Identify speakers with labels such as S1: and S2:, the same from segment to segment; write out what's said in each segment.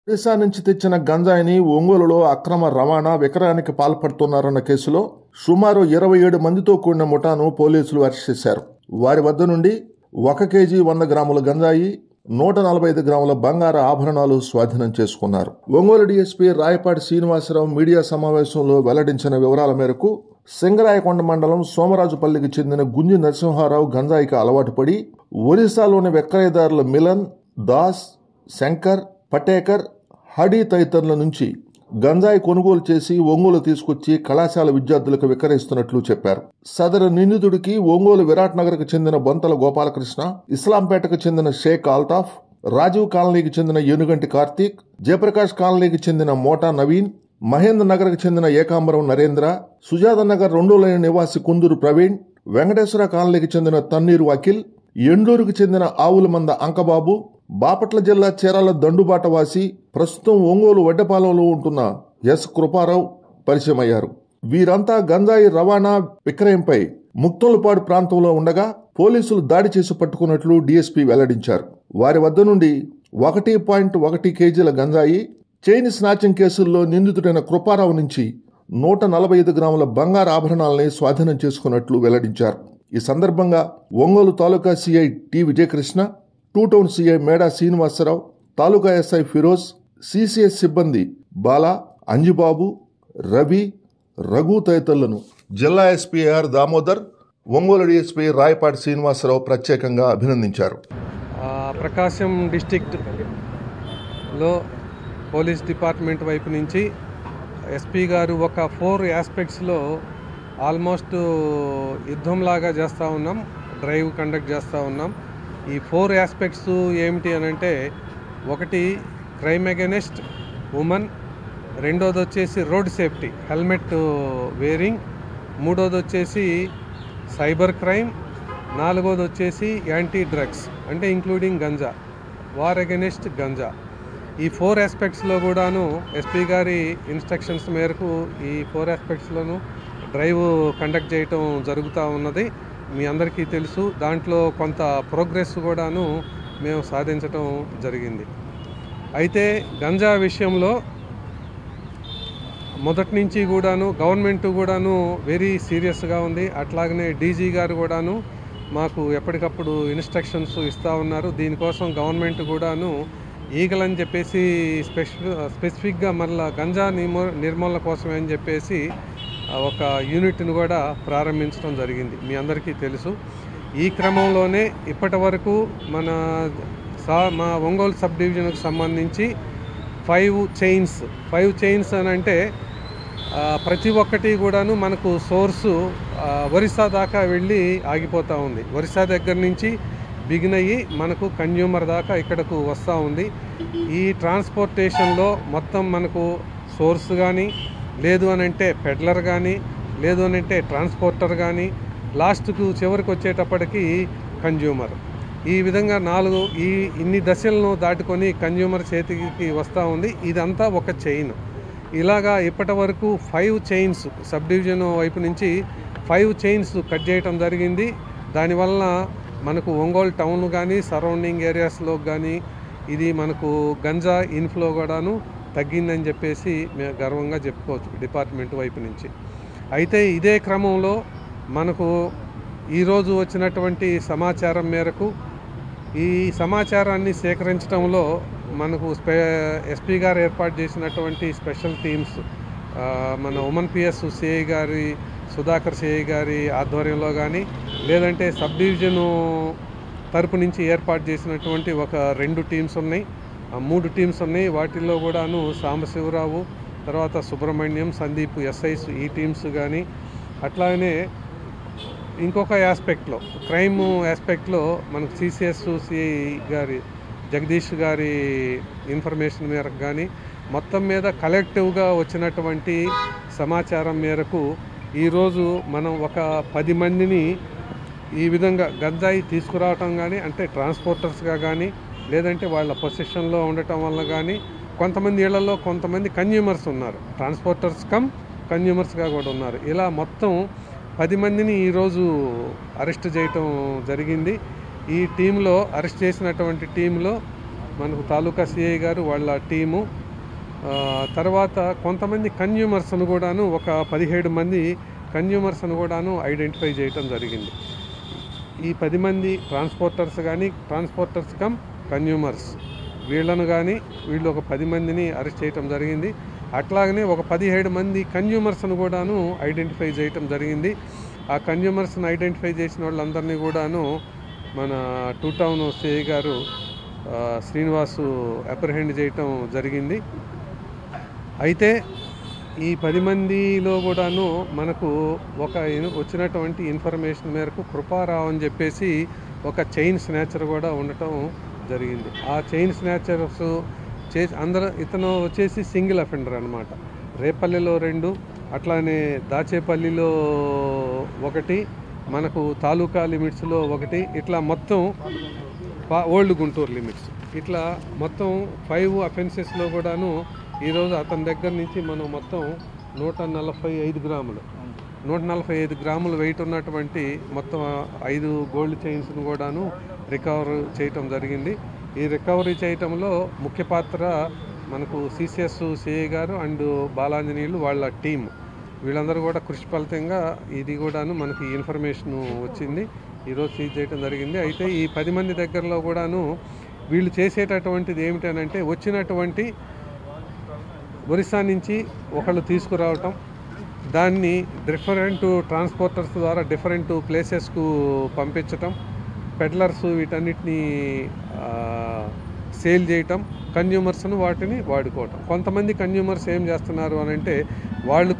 S1: ఒడిశా నుంచి తెచ్చిన గంజాయిని ఒంగోలులో అక్రమ రవాణా విక్రయానికి పాల్పడుతున్నారన్న కేసులో సుమారు 27 మందితో కూడిన ముఠాను పోలీసులు అరెస్ట్ చేశారు. వారి వద్ద నుండి 1 కేజీ 100 గ్రాముల గంజాయి, 145 గ్రాముల బంగారు ఆభరణాలు స్వాధీనం చేసుకున్నారు. ఒంగోలు డీఎస్పీ రాయపాటి శ్రీనివాసరావు మీడియా సమావేశంలో వెల్లడించిన వివరాల మేరకు సింగరాయకొండ మండలం సోమరాజుపల్లికి చెందిన గుంజి నరసింహారావు గంజాయికి అలవాటు పడి ఒరిస్సాలోని విక్రయదారుల మిలన్, దాస్, శంకర్, పటేకర్, హడి తదితరుల నుంచి గంజాయి కొనుగోలు చేసి ఒంగోలు తీసుకొచ్చి కళాశాల విద్యార్థులకు విక్రయిస్తున్నట్లు చెప్పారు. సదరు నిందితుడికి ఒంగోలు విరాట్ నగర్కు చెందిన బొంతల గోపాలకృష్ణ, ఇస్లాంపేటకు చెందిన షేక్ ఆల్తాఫ్, రాజీవ్ కాలనీకి చెందిన ఏనుగంటి కార్తీక్, జయప్రకాష్ కాలనీకి చెందిన మోటా నవీన్, మహేంద్ర నగర్కు చెందిన ఏకాంబరం నరేంద్ర, సుజాత నగర్ 2 లైన్ నివాసి కుందూరు ప్రవీణ్, వెంకటేశ్వర కాలనీకి చెందిన తన్నీరు అఖిల్, ఎండూరుకు చెందిన ఆవుల మంద అంకబాబు, బాపట్ల జిల్లా చీరాల దండుబాటవాసి, ప్రస్తుతం ఒంగోలు వడ్డపాలెంలో ఉంటున్న ఎస్ కృపారావు పరిచయమయ్యారు. వీరంతా గంజాయి రవాణా విక్రయంపై ముక్తోలుపాడు ప్రాంతంలో ఉండగా పోలీసులు దాడి చేసి పట్టుకున్నట్లు డీఎస్పీ వెల్లడించారు. వారి వద్ద నుండి 1.1 కేజీల గంజాయి, చైన్ స్నాచింగ్ కేసుల్లో నిందితుడైన కృపారావు నుంచి 145 గ్రాముల బంగారు ఆభరణాలని స్వాధీనం చేసుకున్నట్లు వెల్లడించారు. ఈ సందర్భంగా Ongole taluka CI T Vijayakrishna, 2 town CI Meda Srinivasarao, taluka SI Feroz, CCS సిబ్బంది బాలా, అంజిబాబు, రవి, రఘు తదితరులను జిల్లా SP R Damodar, Ongole DSP Rayapati Srinivasarao ప్రత్యేకంగా అభినందించారు.
S2: ప్రకాశం డిస్టిక్లో పోలీస్ డిపార్ట్మెంట్ వైపు నుంచి ఎస్పీ గారు ఒక 4 ఆస్పెక్ట్స్లో ఆల్మోస్ట్ యుద్ధంలాగా చేస్తూ ఉన్నాం, డ్రైవ్ కండక్ట్ చేస్తూ ఉన్నాం. ఈ 4 ఆస్పెక్ట్స్ ఏమిటి అని అంటే, ఒకటి క్రైమ్ అగెనిస్ట్ ఉమెన్, రెండోది వచ్చేసి రోడ్ సేఫ్టీ, హెల్మెట్ వేరింగ్, మూడోది వచ్చేసి సైబర్ క్రైమ్, నాలుగోది వచ్చేసి యాంటీ డ్రగ్స్ అంటే including ganja, war against ganja. ఈ 4 ఆస్పెక్ట్స్లో కూడాను ఎస్పీ గారి ఇన్స్ట్రక్షన్స్ మేరకు ఈ 4 ఆస్పెక్ట్స్లోనూ డ్రైవ్ కండక్ట్ చేయటం జరుగుతూ ఉన్నది. మీ అందరికీ తెలుసు. దాంట్లో కొంత ప్రోగ్రెస్ కూడాను మేము సాధించటం జరిగింది. అయితే గంజా విషయంలో మొదటి నుంచి కూడాను గవర్నమెంట్ కూడాను వెరీ సీరియస్గా ఉంది. అట్లాగనే డీజీ గారు కూడాను మాకు ఎప్పటికప్పుడు ఇన్స్ట్రక్షన్స్ ఇస్తూ ఉన్నారు. దీనికోసం గవర్నమెంట్ కూడాను ఈగల్ అని చెప్పేసి స్పెసిఫిక్గా మళ్ళీ గంజా నిర్మూలన కోసమే అని చెప్పేసి ఒక యూనిట్ను కూడా ప్రారంభించడం జరిగింది. మీ అందరికీ తెలుసు. ఈ క్రమంలోనే ఇప్పటి వరకు మా ఒంగోలు సబ్ డివిజన్కు సంబంధించి 5 చైన్స్ అని అంటే ప్రతి ఒక్కటి కూడాను మనకు సోర్సు ఒరిస్సా దాకా వెళ్ళి ఆగిపోతూ ఉంది. ఒరిస్సా దగ్గర నుంచి బిగిన్ అయ్యి మనకు కన్జ్యూమర్ దాకా ఇక్కడకు వస్తూ ఉంది. ఈ ట్రాన్స్పోర్టేషన్లో మొత్తం మనకు సోర్స్ కానీ, లేదు అని అంటే పెడ్లర్ కానీ, లేదు అని అంటే ట్రాన్స్పోర్టర్ కానీ, లాస్ట్కు చివరికి వచ్చేటప్పటికి కన్జ్యూమర్. ఈ విధంగా ఇన్ని దశలను దాటుకొని కన్జ్యూమర్ చేతికి వస్తూ ఉంది. ఇదంతా ఒక చైన్. ఇలాగా ఇప్పటి వరకు 5 చైన్స్ సబ్ డివిజన్ వైపు నుంచి 5 చైన్స్ కట్ చేయటం జరిగింది. దానివల్ల మనకు ఒంగోలు టౌన్ కానీ సరౌండింగ్ ఏరియాస్లో కానీ ఇది మనకు గంజా ఇన్ఫ్లో కూడాను తగ్గిందని చెప్పేసి మేము గర్వంగా చెప్పుకోవచ్చు డిపార్ట్మెంట్ వైపు నుంచి. అయితే ఇదే క్రమంలో మనకు ఈరోజు వచ్చినటువంటి సమాచారం మేరకు ఈ సమాచారాన్ని సేకరించడంలో మనకు ఎస్పీ గారు ఏర్పాటు చేసినటువంటి స్పెషల్ టీమ్స్, మన ఉమెన్ పిఎస్ సిఐ గారి సుధాకర్ సిఐ గారి ఆధ్వర్యంలో కానీ, లేదంటే సబ్ డివిజను తరపు నుంచి ఏర్పాటు చేసినటువంటి ఒక 2 టీమ్స్ ఉన్నాయి, 3 టీమ్స్ ఉన్నాయి. వాటిల్లో కూడాను సాంబశివరావు, తర్వాత సుబ్రహ్మణ్యం, సందీప్ ఎస్ఐస్ ఈ టీమ్స్ కానీ, అట్లాగనే ఇంకొక ఆస్పెక్ట్లో క్రైమ్ ఆస్పెక్ట్లో మనకు సిసిఎస్ సిఐ గారి జగదీష్ గారి ఇన్ఫర్మేషన్ మేరకు కానీ, మొత్తం మీద కలెక్టివ్గా వచ్చినటువంటి సమాచారం మేరకు ఈరోజు మనం ఒక 10 మందిని ఈ విధంగా గంజాయి తీసుకురావటం కానీ, అంటే ట్రాన్స్పోర్టర్స్గా కానీ, లేదంటే వాళ్ళ పొజిషన్లో ఉండటం వల్ల కానీ, కొంతమంది ఇళ్లలో కొంతమంది కన్జ్యూమర్స్ ఉన్నారు, ట్రాన్స్పోర్టర్స్ కన్జ్యూమర్స్గా కూడా ఉన్నారు. ఇలా మొత్తం 10 మందిని ఈరోజు అరెస్ట్ చేయటం జరిగింది. ఈ టీంలో అరెస్ట్ చేసినటువంటి టీంలో మనకు తాలూకా సిఐ గారు వాళ్ళ టీము, తర్వాత కొంతమంది కన్జ్యూమర్స్ను కూడాను ఒక 17 మంది కన్జ్యూమర్స్ను కూడాను ఐడెంటిఫై చేయటం జరిగింది. ఈ 10 మంది ట్రాన్స్పోర్టర్స్ కానీ, ట్రాన్స్పోర్టర్స్ కమ్ కన్జ్యూమర్స్ వీళ్ళను కానీ వీళ్ళు ఒక 10 మందిని అరెస్ట్ చేయటం జరిగింది. అట్లాగనే ఒక 17 మంది కన్జ్యూమర్స్ను కూడాను ఐడెంటిఫై చేయటం జరిగింది. ఆ కన్జ్యూమర్స్ని ఐడెంటిఫై చేసిన వాళ్ళందరినీ కూడాను మన 2 టౌన్ సిఐ గారు శ్రీనివాసు అప్రహెండ్ చేయటం జరిగింది. అయితే ఈ 10 మందిలో కూడాను మనకు వచ్చినటువంటి ఇన్ఫర్మేషన్ మేరకు కృపారావు అని చెప్పేసి ఒక చైన్ స్నాచర్ కూడా ఉండటం జరిగింది. ఆ చైన్ స్నాచర్స్ ఇతను వచ్చేసి సింగిల్ అఫెండర్ అనమాట. రేపల్లిలో 2, అట్లానే దాచేపల్లిలో 1, మనకు తాలూకా లిమిట్స్లో 1, ఇట్లా మొత్తం ఓల్డ్ గుంటూరు లిమిట్స్, ఇట్లా మొత్తం 5 అఫెన్సెస్లో కూడాను ఈరోజు అతని దగ్గర నుంచి మనం మొత్తం 145 గ్రాములు వెయిట్ ఉన్నటువంటి మొత్తం 5 గోల్డ్ చైన్స్ను కూడాను రికవర్ చేయటం జరిగింది. ఈ రికవరీ చేయటంలో ముఖ్య పాత్ర మనకు సిసిఎస్ సిఐ గారు అండ్ బాలాంజనేయులు వాళ్ళ టీం, వీళ్ళందరూ కూడా కృషి ఫలితంగా ఇది కూడాను మనకి ఇన్ఫర్మేషన్ వచ్చింది, ఈరోజు సీజ్ చేయడం జరిగింది. అయితే ఈ 10 మంది దగ్గరలో కూడాను వీళ్ళు చేసేటటువంటిది ఏమిటనంటే వచ్చినటువంటి ఒరిస్సా నుంచి ఒకళ్ళు తీసుకురావటం, దాన్ని డిఫరెంట్ ట్రాన్స్పోర్టర్స్ ద్వారా డిఫరెంట్ ప్లేసెస్కు పంపించటం, పెడ్లర్స్ వీటన్నిటిని సేల్ చేయటం, కన్జ్యూమర్స్ను వాటిని వాడుకోవటం. కొంతమంది కన్జ్యూమర్స్ ఏం చేస్తున్నారు అని అంటే వాళ్ళు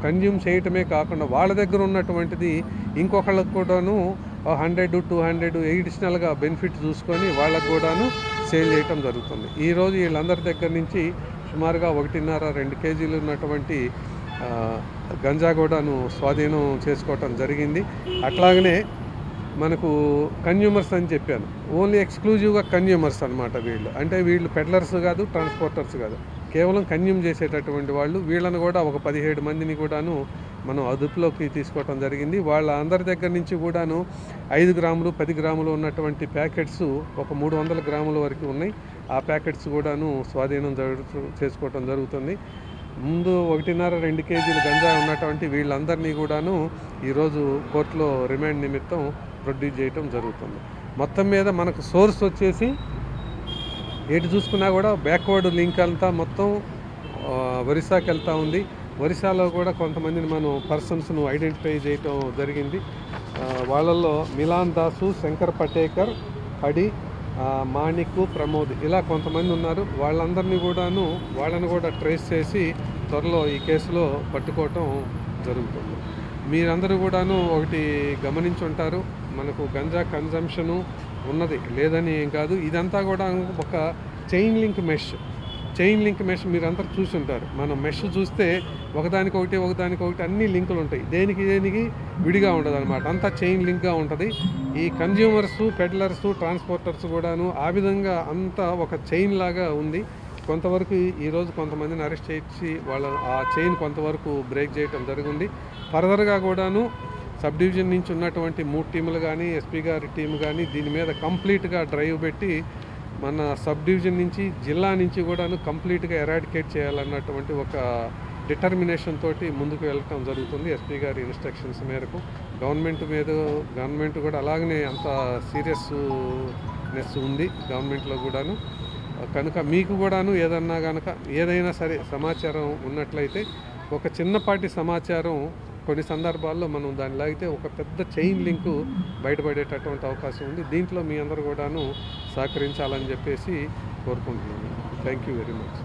S2: కన్జ్యూమ్ చేయటమే కాకుండా వాళ్ళ దగ్గర ఉన్నటువంటిది ఇంకొకళ్ళకు కూడాను 100-200 ఎడిషనల్గా బెనిఫిట్ చూసుకొని వాళ్ళకు కూడాను సేల్ చేయటం జరుగుతుంది. ఈరోజు వీళ్ళందరి దగ్గర నుంచి సుమారుగా 1.5-2 కేజీలు ఉన్నటువంటి గంజా కూడాను స్వాధీనం చేసుకోవటం జరిగింది. అట్లాగనే మనకు కన్జ్యూమర్స్ అని చెప్పాను, ఓన్లీ ఎక్స్క్లూజివ్గా కన్జ్యూమర్స్ అనమాట. వీళ్ళు పెడ్లర్స్ కాదు, ట్రాన్స్పోర్టర్స్ కాదు, కేవలం కన్జ్యూమ్ చేసేటటువంటి వాళ్ళు. వీళ్ళని కూడా ఒక 17 మందిని కూడాను మనం అదుపులోకి తీసుకోవటం జరిగింది. వాళ్ళ అందరి దగ్గర నుంచి కూడాను 5 గ్రాములు 10 గ్రాములు ఉన్నటువంటి ప్యాకెట్స్ ఒక 300 గ్రాముల వరకు ఉన్నాయి. ఆ ప్యాకెట్స్ కూడాను స్వాధీనం చేసుకోవటం జరుగుతుంది. ముందు 1.5-2 కేజీలు గంజా ఉన్నటువంటి వీళ్ళందరినీ కూడాను ఈరోజు కోర్టులో రిమాండ్ నిమిత్తం ప్రొడ్యూస్ చేయటం జరుగుతుంది. మొత్తం మీద మనకు సోర్స్ వచ్చేసి ఎటు చూసుకున్నా కూడా బ్యాక్వర్డ్ లింక్ అంతా మొత్తం ఒరిస్సాకి వెళ్తూ ఉంది. ఒరిస్సాలో కూడా కొంతమందిని మనం పర్సన్స్ను ఐడెంటిఫై చేయటం జరిగింది. వాళ్ళల్లో మిలాన్ దాసు, శంకర్ పటేకర్, హడి, మాణిక్, ప్రమోద్ ఇలా కొంతమంది ఉన్నారు. వాళ్ళని కూడా ట్రేస్ చేసి త్వరలో ఈ కేసులో పట్టుకోవటం జరుగుతుంది. మీరందరూ కూడాను ఒకటి గమనించుంటారు, మనకు గంజా కన్జంప్షను ఉన్నది లేదని ఏం కాదు. ఇదంతా కూడా ఒక చైన్ లింక్ మెష్ మీరందరూ చూసి ఉంటారు. మనం మెష్ చూస్తే ఒకదానికొకటి అన్ని లింకులు ఉంటాయి, దేనికి విడిగా ఉండదు అనమాట, అంతా చైన్ లింక్గా ఉంటుంది. ఈ కన్జ్యూమర్స్, పెడ్లర్స్, ట్రాన్స్పోర్టర్స్ కూడాను ఆ విధంగా అంతా ఒక చైన్ లాగా ఉంది. కొంతవరకు ఈరోజు కొంతమందిని అరెస్ట్ చేసి వాళ్ళ ఆ చైన్ కొంతవరకు బ్రేక్ చేయటం జరిగింది. ఫర్దర్గా కూడాను సబ్ డివిజన్ నుంచి ఉన్నటువంటి 3 టీములు కానీ, ఎస్పీ గారి టీం కానీ దీని మీద కంప్లీట్గా డ్రైవ్ పెట్టి మన సబ్ డివిజన్ నుంచి, జిల్లా నుంచి కూడాను కంప్లీట్గా ఎరాడికేట్ చేయాలన్నటువంటి ఒక డిటర్మినేషన్ తోటి ముందుకు వెళ్ళటం జరుగుతుంది. ఎస్పీ గారి ఇన్స్ట్రక్షన్స్ మేరకు గవర్నమెంట్ కూడా అలాగనే అంత సీరియస్నెస్ ఉంది గవర్నమెంట్లో కూడాను. కనుక మీకు కూడాను ఏదైనా సరే సమాచారం ఉన్నట్లయితే, ఒక చిన్నపాటి సమాచారం కొన్ని సందర్భాల్లో మనం దాన్ని లాగితే ఒక పెద్ద చైన్ లింకు బయటపడేటటువంటి అవకాశం ఉంది. దీంట్లో మీ అందరూ కూడాను సహకరించాలని చెప్పేసి కోరుకుంటున్నాను. Thank you very much.